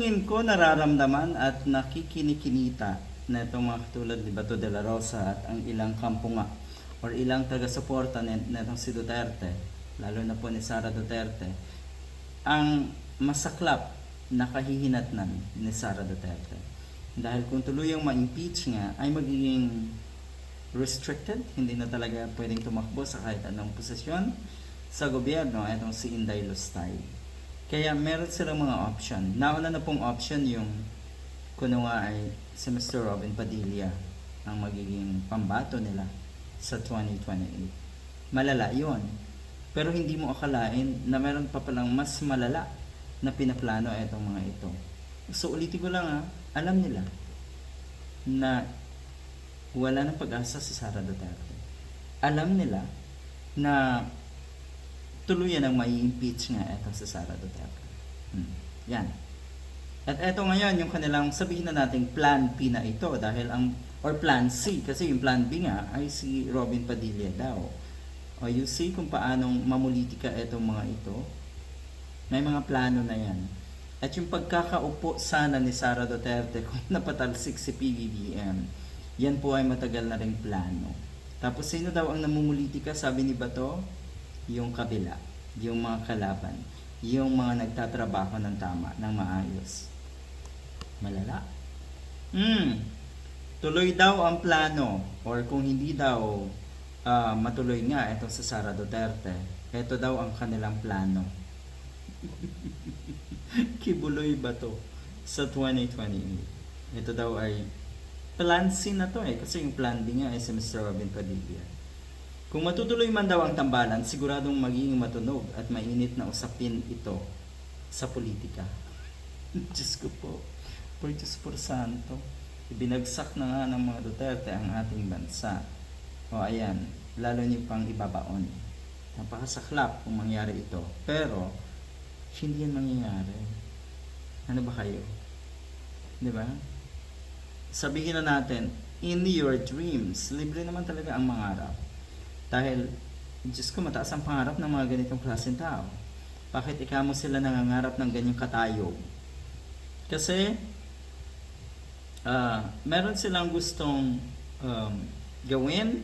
tingin ko nararamdaman at nakikinikinita na itong mga katulad ni Bato de la Rosa at ang ilang kampunga or ilang taga-suporta na itong si Duterte, lalo na po ni Sara Duterte, ang masaklap na kahihinatnan ni Sara Duterte. Dahil kung tuluyang ma-impeach nga, ay magiging restricted, hindi na talaga pwedeng tumakbo sa kahit anong posisyon sa gobyerno, itong si Inday Lustay. Kaya meron silang mga option. Nauna na pong option yung kuno nga ay si Mr. Robin Padilla ang magiging pambato nila sa 2028. Malala yun. Pero hindi mo akalain na meron pa palang mas malala na pinaplano itong mga ito. So ulitin ko lang alam nila na wala nang pag-asa si Sara Duterte. Alam nila na tuluyan ang mai-impeach nga itong si Sara Duterte. Yan. At eto ngayon yung kanilang sabihin na nating plan P na ito dahil or plan C kasi yung plan B nga ay si Robin Padilla daw. O you see kung paanong mamulitika itong mga ito. May mga plano na yan. At yung pagkakaupo sana ni Sara Duterte kung napatalsik si PBBM, yan po ay matagal na ring plano. Tapos sino daw ang namumulitika, sabi ni Bato? Yung kabila, yung mga kalaban, yung mga nagtatrabaho ng tama, ng maayos. Malala. Tuloy daw ang plano or kung hindi daw matuloy nga ito sa Sara Duterte, ito daw ang kanilang plano. Kibuloy ba to sa 2028? Ito daw ay plan C na to kasi yung plan B nga ay si Mr. Robin Padilla. Kung matutuloy man daw ang tambalan, siguradong magiging matunog at mainit na usapin ito sa politika. Diyos ko po, por Diyos por Santo, ibinagsak na nga ng mga Duterte ang ating bansa. O ayan, lalo niyo pang ibabaon. Napakasaklap kung mangyari ito. Pero, hindi yan mangyayari. Ano ba kayo? Di ba? Sabihin na natin, in your dreams, libre naman talaga ang mangarap. Dahil, Diyos ko, mataas ang pangarap ng mga ganitong klaseng tao. Bakit ikaw mo sila nangangarap ng ganyang katayog? Kasi, meron silang gustong gawin,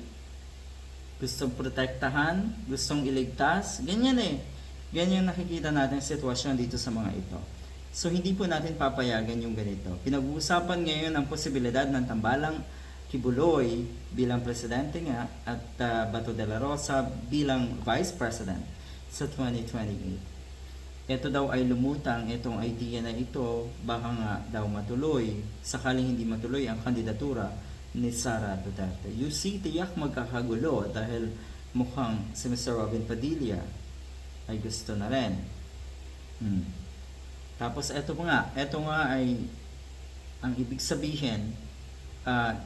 gustong protektahan, gustong iligtas, ganyan Ganyan nakikita natin sitwasyon dito sa mga ito. So hindi po natin papayagan yung ganito. Pinag-uusapan ngayon ang posibilidad ng tambalang Kibuloy bilang presidente nga at Bato de la Rosa bilang vice president sa 2028. Ito daw ay lumutang, itong idea na ito, baka nga daw matuloy, sakaling hindi matuloy ang kandidatura ni Sara Duterte. You see, tiyak magkakagulo dahil mukhang si Mr. Robin Padilla ay gusto na rin. Tapos ito nga ay ang ibig sabihin,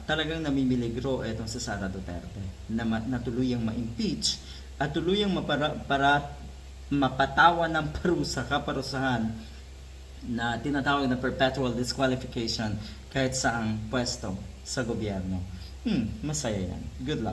talagang namimiligro itong si Sara Duterte na tuluyang ma-impeach at tuluyang mapatawan ng kaparusahan na tinatawag na perpetual disqualification kahit saang pwesto sa gobyerno. Masaya yan. Good luck.